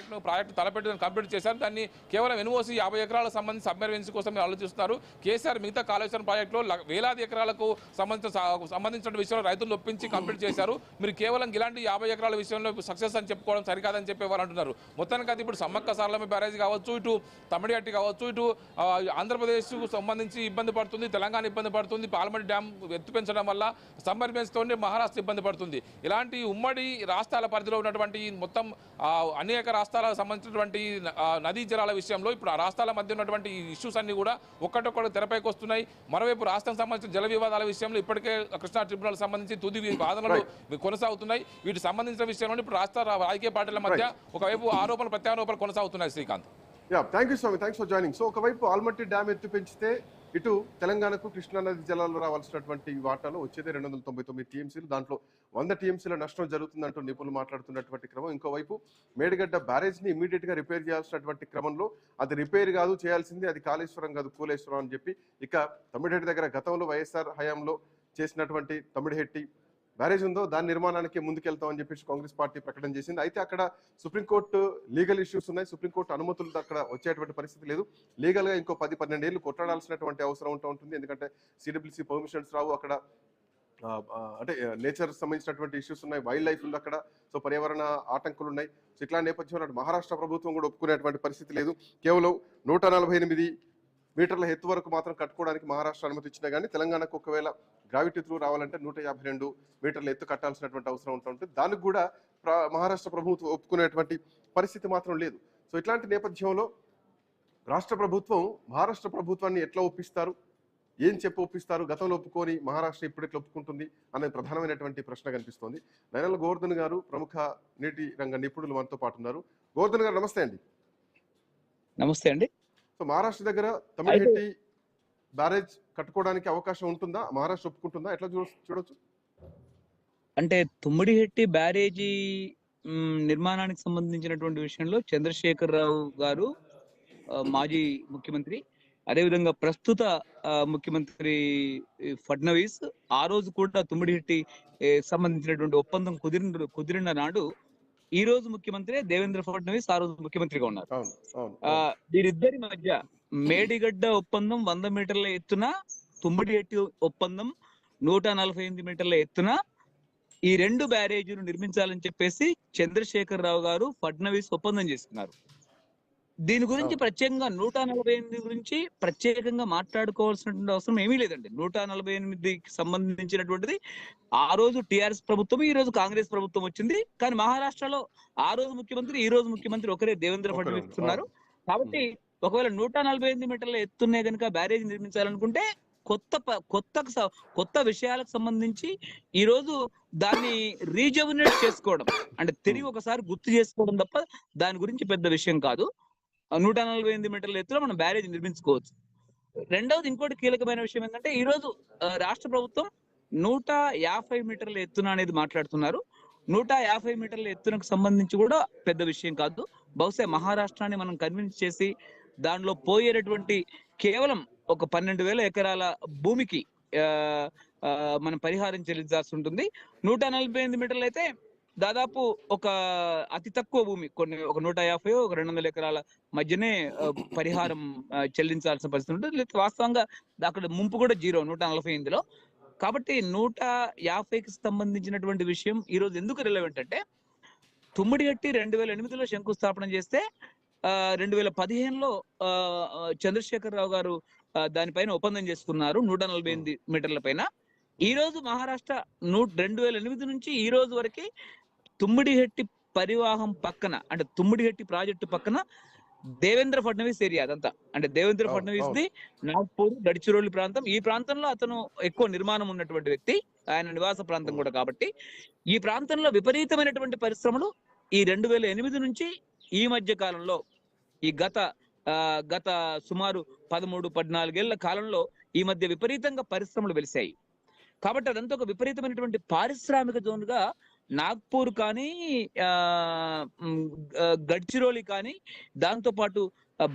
ప్రాజెక్టు తలపెట్టి కంప్లీట్ చేశారు. దాన్ని కేవలం ఎన్ఓసి 50 ఎకరాలకు సంబంధించి సబ్మెర్జెన్సీ కోసం ఆలోచిస్తున్నారు. కేసీఆర్ మిగతా కాళేశ్వరం ప్రాజెక్టులో వేలాది ఎకరాలకు సంబంధించిన విషయంలో రైతులు ఒప్పించి కంప్లీట్ చేశారు. మీరు కేవలం ఇలాంటి 50 ఎకరాల విషయంలో సక్సెస్ అని చెప్పుకోవడం సరికాదని చెప్పేవారు అంటున్నారు. మొత్తానికి అది ఇప్పుడు సమ్మక్క సారలమ్మ బ్యారేజ్ కావచ్చు, ఇటు తమిళి కావచ్చు, ఇటు ఆంధ్రప్రదేశ్కు సంబంధించి ఇబ్బంది పడుతుంది, తెలంగాణ ఇబ్బంది పడుతుంది. పార్లమెంట్ డ్యామ్ ఎత్తు పెంచడం వల్ల సబ్మెర్జెన్స్తో మహారాష్ట్ర ఇబ్బంది పడుతుంది. ఇలాంటి ఉమ్మడి రాష్ట్రాల పరిధిలో ఉన్నటువంటి మొత్తం అనేక రాష్ట్రాలకు సంబంధించినటువంటి నదీ జలాల విషయంలో ఇప్పుడు ఆ రాష్ట్రాల మధ్య ఉన్నటువంటి ఇష్యూస్ అన్ని కూడా ఒక్కటొక్కటి తెరపైకి వస్తున్నాయి. మరోవైపు రాష్ట్రం సంబంధించిన జల వివాదాల విషయంలో ఇప్పటికే కృష్ణా ట్రిబ్యునల్ సంబంధించి తుది వాదనలు కొనసాగుతున్నాయి. వీటికి సంబంధించిన విషయంలో ఇప్పుడు రాష్ట్ర రాజకీయ పార్టీల మధ్య ఒకవైపు ఆరోపణలు ప్రత్యారోపణలు కొనసాగుతున్నాయి. Srikanth, thank you Swamy, thanks for joining. So ఒకవైపు ఆల్మట్టి డ్యామ్ ఎత్తు పెంచితే ఇటు తెలంగాణకు కృష్ణా నది జలాలు రావాల్సినటువంటి వాటాలో వచ్చేదే 299 టీఎంసీలు, దాంట్లో 100 టీఎంసీల నష్టం జరుగుతుందంటూ నిపుణులు మాట్లాడుతున్నటువంటి క్రమం. ఇంకోవైపు మేడిగడ్డ బ్యారేజ్ ని ఇమీడియట్ గా రిపేర్ చేయాల్సినటువంటి క్రమంలో అది రిపేర్ కాదు, చేయాల్సింది అది కాళేశ్వరం కాదు కూలేశ్వరం అని చెప్పి ఇక తమిళహెట్టి దగ్గర గతంలో వైఎస్ఆర్ హయాంలో చేసినటువంటి తమిళహెట్టి బ్యారేజ్ ఉందో దాని నిర్మాణానికి ముందుకెళ్తామని చెప్పేసి కాంగ్రెస్ పార్టీ ప్రకటన చేసింది. అయితే అక్కడ సుప్రీంకోర్టు లీగల్ ఇష్యూస్ ఉన్నాయి, సుప్రీంకోర్టు అనుమతులు అక్కడ వచ్చేటువంటి పరిస్థితి లేదు. లీగల్ గా ఇంకో 10-12 ఏళ్ళు కొట్టాడాల్సినటువంటి అవసరం ఉంటుంది. ఎందుకంటే సిడబ్ల్యూసీ పర్మిషన్స్ రావు అక్కడ, అంటే నేచర్ సంబంధించినటువంటి ఇష్యూస్ ఉన్నాయి, వైల్డ్ లైఫ్ ఉంది అక్కడ, సో పర్యావరణ ఆటంకులు ఉన్నాయి. సో ఇట్లా నేపథ్యంలో మహారాష్ట్ర ప్రభుత్వం కూడా ఒప్పుకునేటువంటి పరిస్థితి లేదు. కేవలం 148 మీటర్ల ఎత్తు వరకు మాత్రం కట్టుకోవడానికి మహారాష్ట్ర అనుమతి ఇచ్చినా కానీ తెలంగాణకు ఒకవేళ గ్రావిటీ త్రూ రావాలంటే 152 మీటర్ల ఎత్తు కట్టాల్సినటువంటి అవసరం ఉంటుంది. దానికి కూడా మహారాష్ట్ర ప్రభుత్వం ఒప్పుకునేటువంటి పరిస్థితి మాత్రం లేదు. సో ఇట్లాంటి నేపథ్యంలో రాష్ట్ర ప్రభుత్వం మహారాష్ట్ర ప్రభుత్వాన్ని ఎట్లా ఒప్పిస్తారు, ఏం చెప్పి ఒప్పిస్తారు, గతంలో ఒప్పుకొని మహారాష్ట్ర ఇప్పుడు ఎట్లా ఒప్పుకుంటుంది అనేది ప్రధానమైనటువంటి ప్రశ్న కనిపిస్తోంది. నయనల గోవర్ధన్ గారు ప్రముఖ నీటి రంగ నిపుణులు మనతో పాటు ఉన్నారు. గోవర్ధన్ గారు నమస్తే అండి. నమస్తే అండి. సో మహారాష్ట్ర దగ్గర తమిళహెట్టి బ్యారేజ్ కట్టుకోవడానికి అవకాశం ఉంటుందా, మహారాష్ట్ర ఒప్పుకుంటుందా, ఎట్లా చూడొచ్చు? అంటే తుమ్మిడిహెట్టి బ్యారేజీ నిర్మాణానికి సంబంధించినటువంటి విషయంలో చంద్రశేఖరరావు గారు మాజీ ముఖ్యమంత్రి, అదేవిధంగా ప్రస్తుత ముఖ్యమంత్రి ఫడ్నవీస్ ఆ రోజు కూడా తుమ్మిడిహెట్టి సంబంధించినటువంటి ఒప్పందం కుదిరిన నాడు ఈ రోజు ముఖ్యమంత్రి దేవేంద్ర ఫడ్నవీస్ ఆ రోజు ముఖ్యమంత్రిగా ఉన్నారు. వీరిద్దరి మధ్య మేడిగడ్డ ఒప్పందం 100 మీటర్ల ఎత్తున, తుమ్మిడిహెట్టి ఒప్పందం 148 మీటర్ల ఎత్తున ఈ 2 బ్యారేజీలు నిర్మించాలని చెప్పేసి చంద్రశేఖరరావు గారు ఫడ్నవీస్ ఒప్పందం చేసుకున్నారు. దీని గురించి ప్రత్యేకంగా 148 గురించి ప్రత్యేకంగా మాట్లాడుకోవాల్సినటువంటి అవసరం ఏమీ లేదండి. 148కి సంబంధించినటువంటిది ఆ రోజు టిఆర్ఎస్ ప్రభుత్వం, ఈ రోజు కాంగ్రెస్ ప్రభుత్వం వచ్చింది. కానీ మహారాష్ట్రలో ఆ రోజు ముఖ్యమంత్రి, ఈ రోజు ముఖ్యమంత్రి ఒకరే దేవేంద్ర ఫడ్నవీస్ ఉన్నారు. కాబట్టి ఒకవేళ 148 మీటర్ల ఎత్తున్నే కనుక బ్యారేజ్ నిర్మించాలనుకుంటే కొత్త విషయాలకు సంబంధించి ఈ రోజు దాన్ని రీజవనేట్ చేసుకోవడం, అంటే తిరిగి ఒకసారి గుర్తు చేసుకోవడం తప్ప దాని గురించి పెద్ద విషయం కాదు. 148 మీటర్ల ఎత్తులో మనం బ్యారేజ్ నిర్మించుకోవచ్చు. రెండవది ఇంకోటి కీలకమైన విషయం ఏంటంటే ఈ రోజు రాష్ట్ర ప్రభుత్వం 150 మీటర్ల ఎత్తున అనేది మాట్లాడుతున్నారు. 150 మీటర్ల ఎత్తునకు సంబంధించి కూడా పెద్ద విషయం కాదు. బహుశా మహారాష్ట్రాన్ని మనం కన్విన్స్ చేసి దానిలో పోయేటటువంటి కేవలం ఒక 12,000 ఎకరాల భూమికి మనం పరిహారం చెల్లించాల్సి ఉంటుంది. 148 మీటర్లు అయితే దాదాపు ఒక అతి తక్కువ భూమి, ఒక 150 ఒక 200 ఎకరాల మధ్యనే పరిహారం చెల్లించాల్సిన పరిస్థితి ఉంటుంది. వాస్తవంగా అక్కడ ముంపు కూడా 0 148లో. కాబట్టి 150కి సంబంధించినటువంటి విషయం ఈ రోజు ఎందుకు రిలవెంట్ అంటే తుమ్మిడిహెట్టి 2008లో శంకుస్థాపన చేస్తే 2015లో చంద్రశేఖరరావు గారు దానిపైన ఒప్పందం చేసుకున్నారు 148 మీటర్ల పైన. ఈ రోజు మహారాష్ట్ర 2008 నుంచి ఈ రోజు వరకు తుమ్మిడిహెట్టి పరివాహం పక్కన, అంటే తుమ్మిడిహెట్టి ప్రాజెక్టు పక్కన దేవేంద్ర ఫడ్నవీస్ ఏరియా అదంతా, అంటే దేవేంద్ర ఫడ్నవీస్ ది నాగ్పూర్, గడ్చిరోలి ప్రాంతం. ఈ ప్రాంతంలో అతను ఎక్కువ నిర్మాణం ఉన్నటువంటి వ్యక్తి, ఆయన నివాస ప్రాంతం కూడా. కాబట్టి ఈ ప్రాంతంలో విపరీతమైనటువంటి పరిశ్రమలు ఈ 2008 నుంచి ఈ మధ్య కాలంలో, ఈ గత సుమారు 13-14 ఏళ్ల కాలంలో ఈ మధ్య విపరీతంగా పరిశ్రమలు వెలిశాయి. కాబట్టి అదంతా ఒక విపరీతమైనటువంటి పారిశ్రామిక జోన్ గా నాగ్పూర్ కానీ, గడ్చిరోలి కానీ, దాంతో పాటు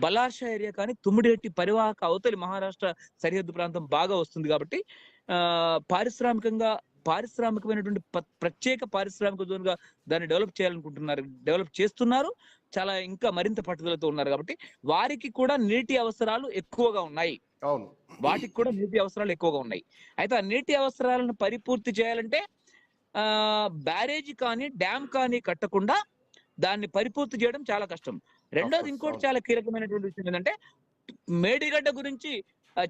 బలార్షా ఏరియా కానీ, తుమ్మిడిహెట్టి పరివాహక అవతలి మహారాష్ట్ర సరిహద్దు ప్రాంతం బాగా వస్తుంది. కాబట్టి పారిశ్రామికమైనటువంటి ప్రత్యేక పారిశ్రామిక జోన్ గా దాన్ని డెవలప్ చేస్తున్నారు. చాలా ఇంకా మరింత పట్టుదలతో ఉన్నారు. కాబట్టి వారికి కూడా నీటి అవసరాలు ఎక్కువగా ఉన్నాయి. అయితే ఆ నీటి అవసరాలను పరిపూర్తి చేయాలంటే బ్యారేజీ కానీ డ్యామ్ కానీ కట్టకుండా దాన్ని పరిపూర్తి చేయడం చాలా కష్టం. రెండోది ఇంకోటి చాలా కీలకమైనటువంటి విషయం ఏంటంటే మేడిగడ్డ గురించి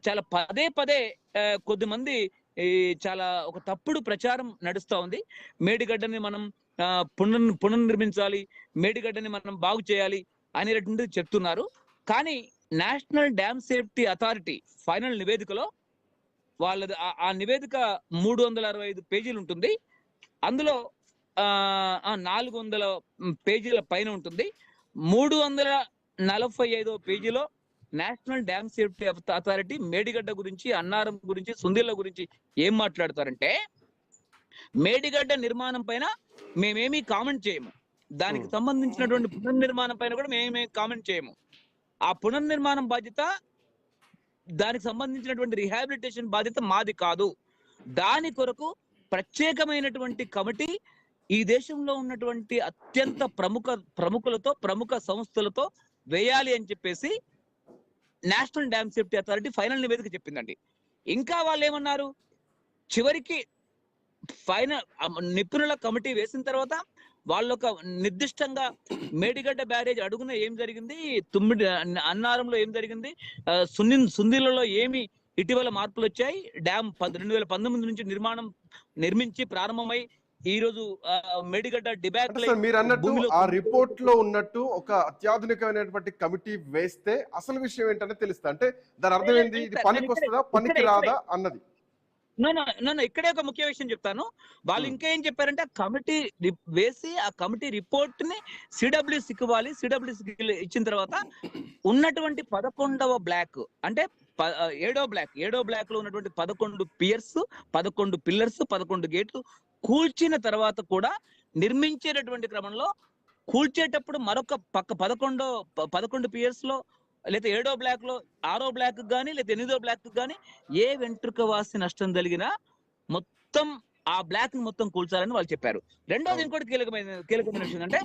చాలా పదే కొద్దిమంది చాలా ఒక తప్పుడు ప్రచారం నడుస్తా ఉంది. మేడిగడ్డని మనం పునర్నిర్మించాలి, మేడిగడ్డని మనం బాగు చేయాలి అనేటువంటిది చెప్తున్నారు. కానీ national dam safety authority final నివేదికలో వాళ్ళది ఆ నివేదిక 365 పేజీలు ఉంటుంది. అందులో 400 పేజీల పైన ఉంటుంది. 345వ పేజీలో national dam safety authority Medigadda గురించి, అన్నారం గురించి, సుందిళ్ళ గురించి ఏం మాట్లాడతారంటే మేడిగడ్డ నిర్మాణం పైన మేమేమీ కామెంట్ చేయము, దానికి సంబంధించినటువంటి పునర్నిర్మాణం పైన కూడా మేమేమీ కామెంట్ చేయము. ఆ పునర్నిర్మాణం బాధ్యత, దానికి సంబంధించినటువంటి రిహాబిలిటేషన్ బాధ్యత మాది కాదు. దాని కొరకు ప్రత్యేకమైనటువంటి కమిటీ ఈ దేశంలో ఉన్నటువంటి అత్యంత ప్రముఖులతో, ప్రముఖ సంస్థలతో వేయాలి అని చెప్పేసి national dam safety authority final నివేదిక చెప్పిందండి. ఇంకా వాళ్ళు ఏమన్నారు, చివరికి ఫైనల్ నిపుణుల కమిటీ వేసిన తర్వాత వాళ్ళు ఒక నిర్దిష్టంగా మేడిగడ్డ బ్యారేజ్ అడుగున ఏం జరిగింది, అన్నారంలో ఏం జరిగింది, సుందిలలో ఏమి ఇటీవల మార్పులు వచ్చాయి, డ్యామ్ 2019 నుంచి నిర్మించి ప్రారంభమై ఈ రోజు మేడిగడ్డ అంటే డిబాక్లై సార్ మీరు అన్నట్టు భూమిలో ఆ రిపోర్ట్ లో ఉన్నట్టు ఒక అత్యాధునికమైనటువంటి కమిటీ వేస్తే అసలు విషయం ఏంటనే తెలుస్తా. అంటే దాని అర్థం ఏంది, ఇది పనికి వస్తుందా పనికి రాదా అన్నది. ఇక్కడే ఒక ముఖ్య విషయం చెప్తాను. వాళ్ళు ఇంకా ఏం చెప్పారంటే ఆ కమిటీ వేసి ఆ కమిటీ రిపోర్ట్ ని సిడబ్ల్యూసీకి ఇవ్వాలి. సిడబ్ల్యూసీకి ఇచ్చిన తర్వాత ఉన్నటువంటి 11వ బ్లాక్ అంటే 7వ బ్లాక్ లో ఉన్నటువంటి 11 పియర్స్, 11 పిల్లర్స్, 11 గేట్లు కూల్చిన తర్వాత కూడా నిర్మించేటటువంటి క్రమంలో కూల్చేటప్పుడు మరొక పక్క 11 పియర్స్ లో లేదా 7వ బ్లాక్ లో 6వ బ్లాక్ గానీ లేదా 8వ బ్లాక్ గానీ ఏ వెంట్రుక వాసి నష్టం కలిగినా మొత్తం ఆ బ్లాక్ ని మొత్తం కూల్చాలని వాళ్ళు చెప్పారు. రెండోది ఇంకోటి కీలకమైన విషయం అంటే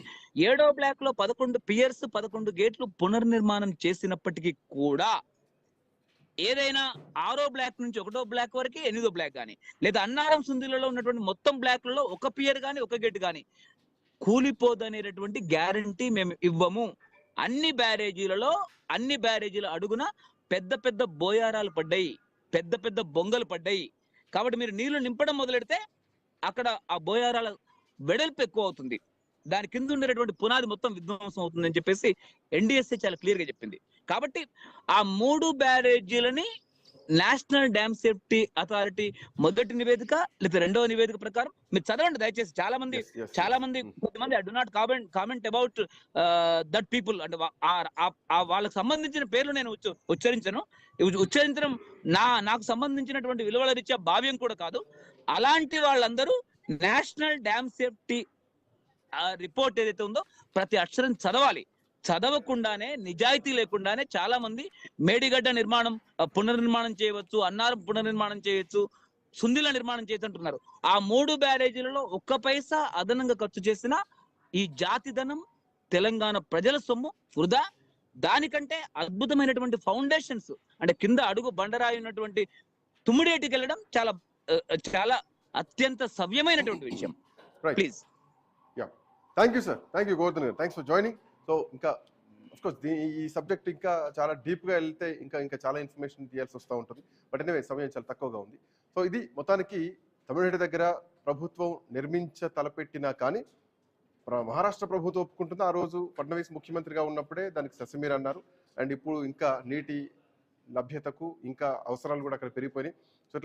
7వ బ్లాక్ లో 11 పియర్స్, 11 గేట్లు పునర్నిర్మాణం చేసినప్పటికీ కూడా ఏదైనా 6వ బ్లాక్ నుంచి 1వ బ్లాక్ వరకు 8వ బ్లాక్ గానీ లేదా అన్నారం సుందిలలో ఉన్నటువంటి మొత్తం బ్లాక్లలో ఒక పియర్ గానీ ఒక గేట్ గానీ కూలిపోదనేటటువంటి గ్యారంటీ మేము ఇవ్వము. అన్ని బ్యారేజీల అడుగున పెద్ద పెద్ద బోయారాలు పడ్డాయి, పెద్ద పెద్ద బొంగలు పడ్డాయి. కాబట్టి మీరు నీళ్లు నింపడం మొదలెడితే అక్కడ ఆ బోయారాల వెడల్పు ఎక్కువ అవుతుంది, దాని కింద ఉండేటటువంటి పునాది మొత్తం విధ్వంసం అవుతుంది అని చెప్పేసి ఎన్డీఎస్ఏ చాలా క్లియర్ గా చెప్పింది. కాబట్టి ఆ 3 బ్యారేజీలని నేషనల్ డ్యామ్ సేఫ్టీ అథారిటీ మొదటి నివేదిక లేదా 2వ నివేదిక ప్రకారం మీరు చదవండి దయచేసి. చాలా మంది కొంతమంది I do not comment about that people అంటే వాళ్ళకి సంబంధించిన పేర్లు నేను ఉచ్చరించడం నాకు సంబంధించినటువంటి విలువల రీత్యా భావ్యం కూడా కాదు. అలాంటి వాళ్ళందరూ నేషనల్ డ్యామ్ సేఫ్టీ రిపోర్ట్ ఏదైతే ఉందో ప్రతి అక్షరం చదవాలి. చదవకుండానే నిజాయితీ లేకుండానే చాలా మంది మేడిగడ్డ పునర్నిర్మాణం చేయవచ్చు, అన్నారం పునర్నిర్మాణం చేయొచ్చు, సుందిల నిర్మాణం చేయొచ్చు అంటున్నారు. ఆ 3 బ్యారేజీలలో 1 పైసా అదనంగా ఖర్చు చేసిన ఈ జాతిధనం తెలంగాణ ప్రజల సొమ్ము వృధా. దానికంటే అద్భుతమైనటువంటి ఫౌండేషన్స్ అంటే కింద అడుగు బండరాయి ఉన్నటువంటి తుమ్మిడేటికి వెళ్ళడం చాలా అత్యంత సవ్యమైనటువంటి విషయం. Please. Thank you sir, thank you Govardhan గారు, థ్యాంక్స్ ఫర్ జాయినింగ్. సో ఇంకా అఫ్కోర్స్ ఈ సబ్జెక్ట్ ఇంకా చాలా డీప్గా వెళ్తే ఇంకా చాలా ఇన్ఫర్మేషన్ తీయాల్సి వస్తూ ఉంటుంది. బట్ ఎనివే సమయం చాలా తక్కువగా ఉంది. సో ఇది మొత్తానికి తమిళనాడు దగ్గర ప్రభుత్వం తలపెట్టినా కానీ మహారాష్ట్ర ప్రభుత్వం ఒప్పుకుంటుంది. ఆ రోజు ఫడ్నవీస్ ముఖ్యమంత్రిగా ఉన్నప్పుడే దానికి ససిమీర్ అన్నారు. అండ్ ఇప్పుడు ఇంకా నీటి లభ్యతకు ఇంకా అవసరాలు కూడా అక్కడ పెరిగిపోయినాయి. సో